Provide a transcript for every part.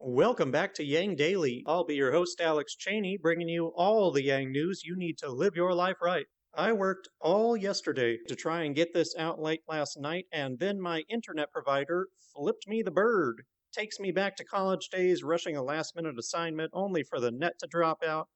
Welcome back to Yang Daily. I'll be your host, Alex Cheney, bringing you all the Yang news you need to live your life right. I worked all yesterday to try and get this out late last night, and then my internet provider flipped me the bird. Takes me back to college days, rushing a last-minute assignment only for the net to drop out.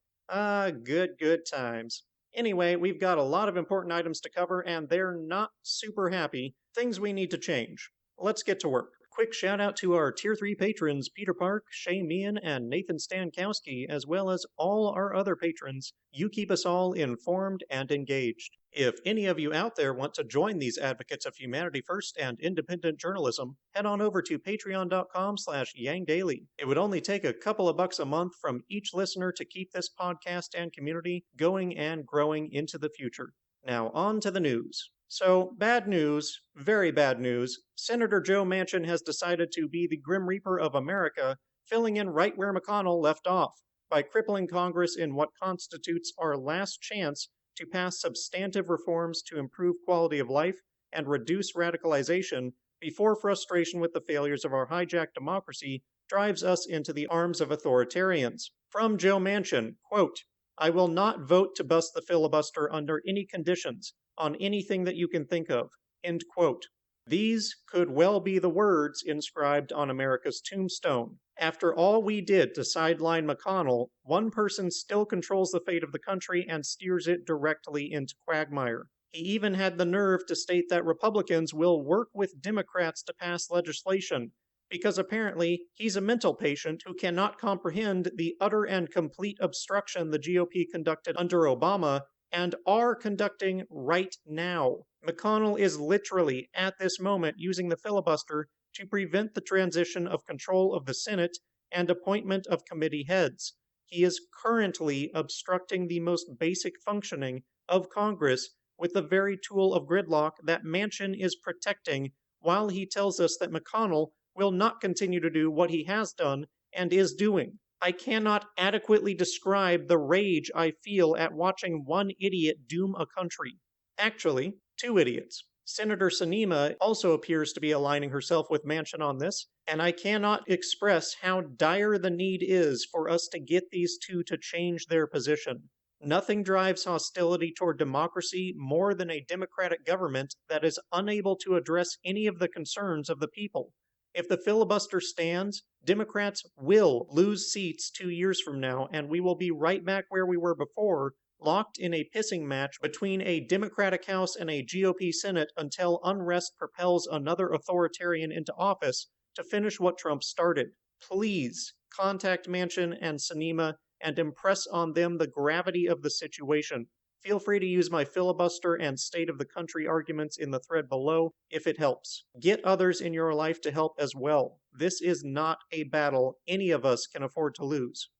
Good times. Anyway, we've got a lot of important items to cover, and they're not super happy. Things we need to change. Let's get to work. Quick shout out to our Tier 3 patrons, Peter Park, Shay Meehan, and Nathan Stankowski, as well as all our other patrons. You keep us all informed and engaged. If any of you out there want to join these advocates of humanity first and independent journalism, head on over to patreon.com/YangDaily. It would only take a couple of bucks a month from each listener to keep this podcast and community going and growing into the future. Now on to the news. So, bad news, very bad news. Senator Joe Manchin has decided to be the Grim Reaper of America, filling in right where McConnell left off, by crippling Congress in what constitutes our last chance to pass substantive reforms to improve quality of life and reduce radicalization before frustration with the failures of our hijacked democracy drives us into the arms of authoritarians. From Joe Manchin, quote, "I will not vote to bust the filibuster under any conditions, on anything that you can think of," end quote. These could well be the words inscribed on America's tombstone. After all we did to sideline McConnell, one person still controls the fate of the country and steers it directly into quagmire. He even had the nerve to state that Republicans will work with Democrats to pass legislation, because apparently he's a mental patient who cannot comprehend the utter and complete obstruction the GOP conducted under Obama and are conducting right now. McConnell is literally, at this moment, using the filibuster to prevent the transition of control of the Senate and appointment of committee heads. He is currently obstructing the most basic functioning of Congress with the very tool of gridlock that Manchin is protecting, while he tells us that McConnell will not continue to do what he has done and is doing. I cannot adequately describe the rage I feel at watching one idiot doom a country. Actually, two idiots. Senator Sinema also appears to be aligning herself with Manchin on this, and I cannot express how dire the need is for us to get these two to change their position. Nothing drives hostility toward democracy more than a democratic government that is unable to address any of the concerns of the people. If the filibuster stands, Democrats will lose seats 2 years from now, and we will be right back where we were before, locked in a pissing match between a Democratic House and a GOP Senate until unrest propels another authoritarian into office to finish what Trump started. Please contact Manchin and Sinema and impress on them the gravity of the situation. Feel free to use my filibuster and state of the country arguments in the thread below if it helps. Get others in your life to help as well. This is not a battle any of us can afford to lose.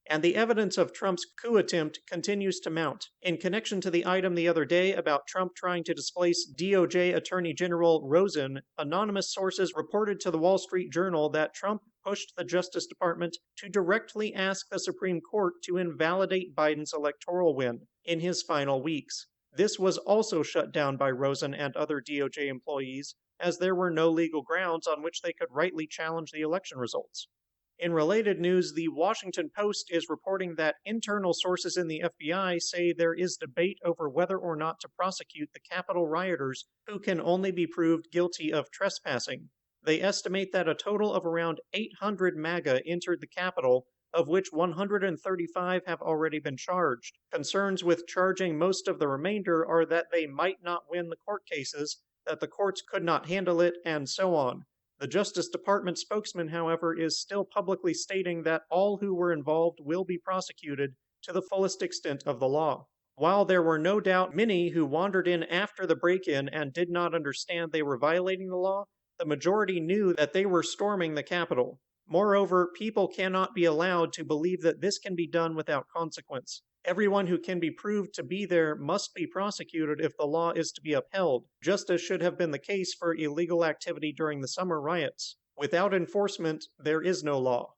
And the evidence of Trump's coup attempt continues to mount. In connection to the item the other day about Trump trying to displace DOJ Attorney General Rosen, anonymous sources reported to the Wall Street Journal that Trump pushed the Justice Department to directly ask the Supreme Court to invalidate Biden's electoral win in his final weeks. This was also shut down by Rosen and other DOJ employees, as there were no legal grounds on which they could rightly challenge the election results. In related news, the Washington Post is reporting that internal sources in the FBI say there is debate over whether or not to prosecute the Capitol rioters who can only be proved guilty of trespassing. They estimate that a total of around 800 MAGA entered the Capitol, of which 135 have already been charged. Concerns with charging most of the remainder are that they might not win the court cases, that the courts could not handle it, and so on. The Justice Department spokesman, however, is still publicly stating that all who were involved will be prosecuted to the fullest extent of the law. While there were no doubt many who wandered in after the break-in and did not understand they were violating the law, the majority knew that they were storming the Capitol. Moreover, people cannot be allowed to believe that this can be done without consequence. Everyone who can be proved to be there must be prosecuted if the law is to be upheld, just as should have been the case for illegal activity during the summer riots. Without enforcement, there is no law.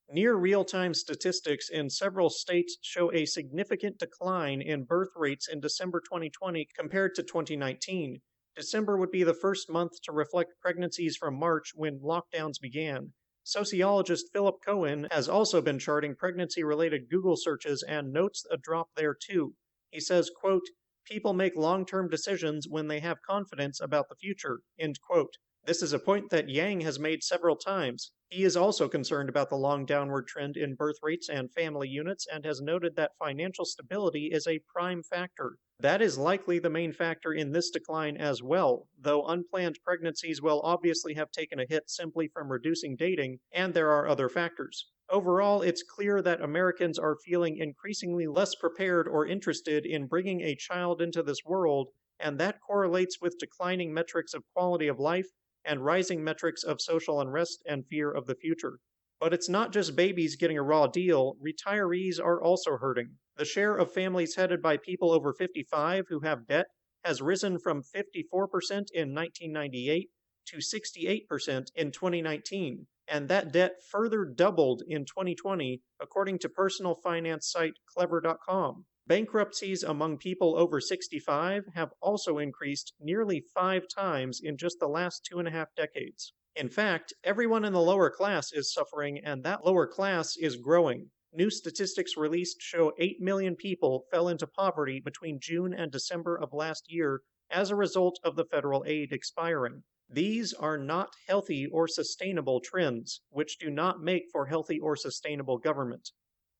Near real-time statistics in several states show a significant decline in birth rates in December 2020 compared to 2019. December would be the first month to reflect pregnancies from March when lockdowns began. Sociologist Philip Cohen has also been charting pregnancy-related Google searches and notes a drop there too. He says, quote, "People make long-term decisions when they have confidence about the future," end quote. This is a point that Yang has made several times. He is also concerned about the long downward trend in birth rates and family units and has noted that financial stability is a prime factor. That is likely the main factor in this decline as well, though unplanned pregnancies will obviously have taken a hit simply from reducing dating, and there are other factors. Overall, it's clear that Americans are feeling increasingly less prepared or interested in bringing a child into this world, and that correlates with declining metrics of quality of life and rising metrics of social unrest and fear of the future. But it's not just babies getting a raw deal, retirees are also hurting. The share of families headed by people over 55 who have debt has risen from 54% in 1998 to 68% in 2019, and that debt further doubled in 2020, according to personal finance site Clever.com. Bankruptcies among people over 65 have also increased nearly 5 times in just the last 2.5 decades. In fact, everyone in the lower class is suffering, and that lower class is growing. New statistics released show 8 million people fell into poverty between June and December of last year as a result of the federal aid expiring. These are not healthy or sustainable trends, which do not make for healthy or sustainable government.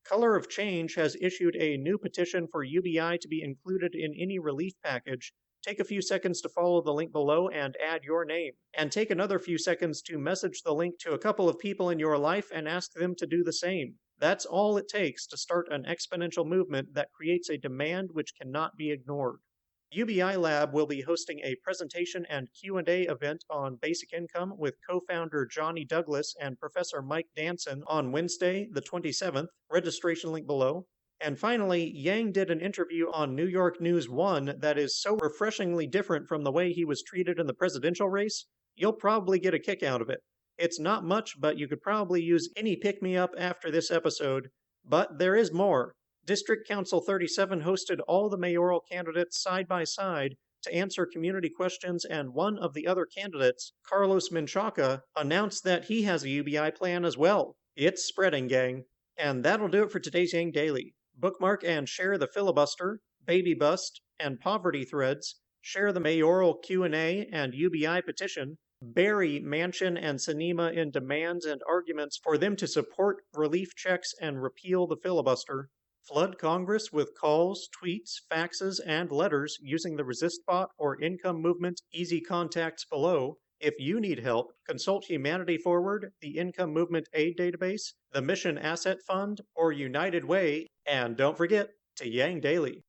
Color of Change has issued a new petition for UBI to be included in any relief package. Take a few seconds to follow the link below and add your name. And take another few seconds to message the link to a couple of people in your life and ask them to do the same. That's all it takes to start an exponential movement that creates a demand which cannot be ignored. UBI Lab will be hosting a presentation and Q&A event on basic income with co-founder Johnny Douglas and Professor Mike Danson on Wednesday, the 27th. Registration link below. And finally, Yang did an interview on New York News 1 that is so refreshingly different from the way he was treated in the presidential race, you'll probably get a kick out of it. It's not much, but you could probably use any pick-me-up after this episode. But there is more. District Council 37 hosted all the mayoral candidates side by side to answer community questions, and one of the other candidates, Carlos Menchaca, announced that he has a UBI plan as well. It's spreading, gang. And that'll do it for today's Yang Daily. Bookmark and share the filibuster, baby bust, and poverty threads. Share the mayoral Q&A and UBI petition. Bury Manchin and Sinema in demands and arguments for them to support relief checks and repeal the filibuster. Flood Congress with calls, tweets, faxes, and letters using the Resist bot or Income Movement easy contacts below. If you need help, consult Humanity Forward, the Income Movement Aid Database, the Mission Asset Fund, or United Way, and don't forget to Yang Daily.